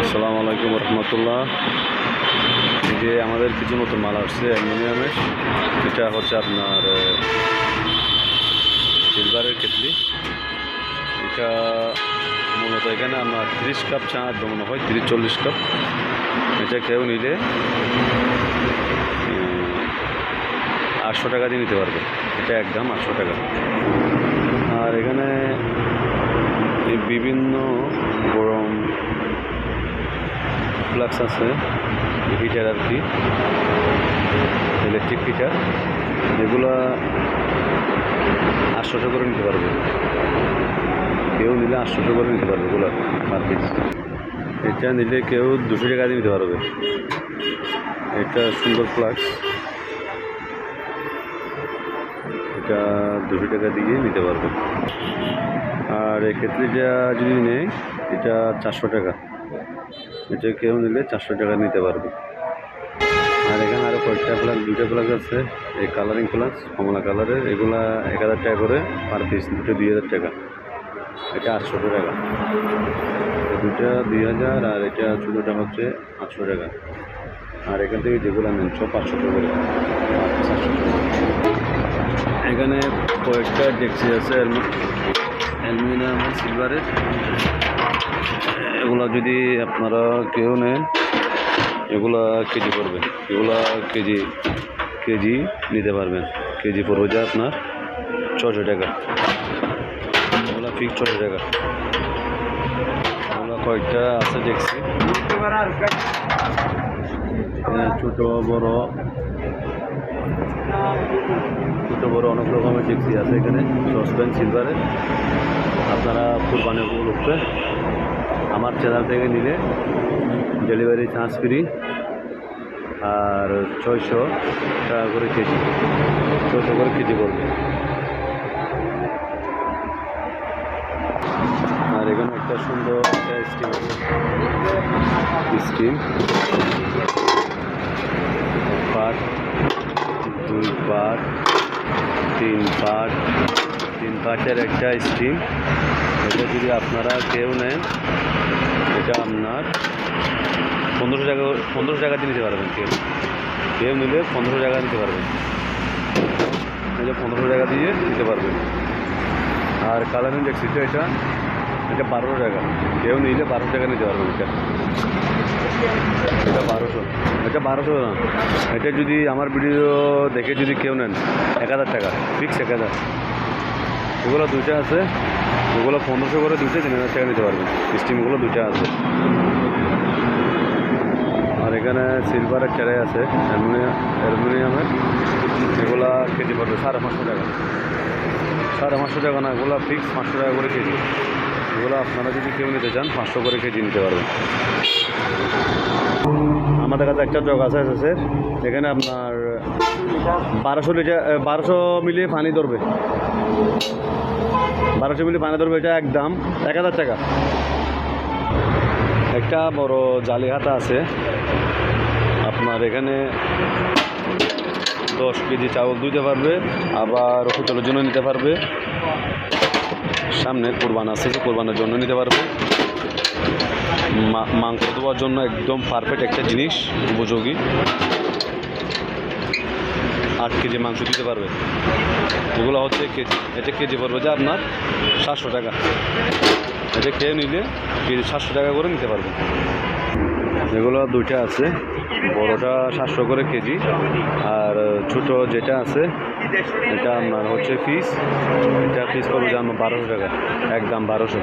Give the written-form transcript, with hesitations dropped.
আসসালামু আলাইকুম রহমতুল্লাহ। এই যে আমাদের কিছু নতুন মাল আসছে অ্যালুমিনিয়ামের। এটা হচ্ছে আপনার সিলভারের কেটলি। এটা মূলত এখানে আপনার 30 কাপ চা দমানো হয়, 30-40 কাপ। এটা কেউ নিলে 800 টাকা দিয়ে নিতে পারবে। এটা একদম 800 টাকা। আর এখানে বিভিন্ন গরম ফ্লাক্স আছে, হিটার আর কি, ইলেকট্রিক হিটার। এগুলা 800 করে নিতে পারবে। কেউ নিলে 800 করে নিতে পারবে এগুলো পার পিস। এটা নিলে কেউ 200 টাকা দিয়ে নিতে পারবে। এটা সুন্দর ফ্লাক্স, এটা 200 টাকা দিয়ে নিতে পারবে। আর এই কেটলিটা যদি নেয় এটা 400 টাকা। এটা কেউ নিলে 400 টাকা নিতে পারবে। আর এখানে আরও কয়েকটা ফ্লাক্স, 2টা ফ্লাক্স আছে। এই কালারিং ফ্লাক্স কমলা কালারের, এগুলা 1000 টাকা করে পার পিস, দুটো 2000 টাকা। এটা 800 টাকা। দুটা 2000 আর এটা ছোটোটা হচ্ছে 800 টাকা। আর এখান থেকে যেগুলো নেন সব 500 টাকা করে। এখানে কয়েকটা ডেকচি আছে অ্যালুমিনিয়াম আর সিলভারের। এগুলো যদি আপনারা কেউ নেন এগুলা কেজি পড়বে। এগুলা কেজি নিতে পারবেন। কেজি পড়বে যা আপনার 600 টাকা। এগুলা ফিক্স 600 টাকা। এগুলো কয়েকটা আছে দেখছি, ছোটো বড় অনেক রকমের ডেকচি আছে এখানে। সসপ্যান সিলভারের। আপনারা কুরবানি উপলক্ষে আমার চ্যানেল থেকে নিলে ডেলিভারি চার্জ ফ্রি। আর 600 টাকা করে কেজি, 600 করে কেজি পড়বে। আর এখানে একটা সুন্দর একটা স্টিম পার্ট, 2 পার্ট, 3 পার্টের একটা স্টিম। এটা যদি আপনারা কেউ নেন এটা আপনার 1500 টাকা দিয়ে নিতে পারবেন। কেউ নিলে 1500 টাকা নিতে পারবেন। এটা 1500 টাকা দিয়ে নিতে পারবেন। আর কালারিং ডেকচিটা এটা 1200 টাকা। কেউ নিলে 1200 টাকা নিতে পারবেন। এটা 1200। এটা 1200 না, এটা যদি আমার ভিডিও দেখে যদি কেউ নেন 1000 টাকা, ফিক্স 1000। এগুলো 2টা আছে, এগুলো 1500 করে, 2টা 3000 টাকা নিতে পারবেন। স্টিমগুলো 2টা আছে। আর এখানে সিলভারের ট্রে আছে অ্যালুমিনিয়ামের। এগুলা কেজি পড়বে 550 টাকা। 550 টাকা না, এগুলো ফিক্স 500 টাকা করে কেজি। এগুলো আপনারা যদি কেউ নিতে চান 500 করে কেজি নিতে পারবেন। আমাদের কাছে একটা জগ আছে স্যার, এখানে আপনার 1200 মিলি পানি ধরবে। 1200 মিলি পানি ধরবে। এটা একদম 1000 টাকা। একটা বড় জালি হাতা আছে আপনার, এখানে 10 কেজি চাউল দিতে পারবে। আবার হোটেলের জন্য নিতে পারবে। সামনে কোরবান আছে, কোরবানের জন্য নিতে পারবে। মাংস দেওয়ার জন্য একদম পারফেক্ট একটা জিনিস, উপযোগী। 8 কেজি মাংস দিতে পারবে। এগুলো হচ্ছে কেজি। এটা কেজি পড়বে যে আপনার 700 টাকা। এটা খেয়ে নিলে কেজি 700 টাকা করে নিতে পারবে। এগুলো 2টা আছে, বড়টা 700 করে কেজি। আর ছোটো যেটা আছে এটা আপনার হচ্ছে পিস। এটা পিস পড়বে যে আপনার 1200 টাকা, একদম 1200।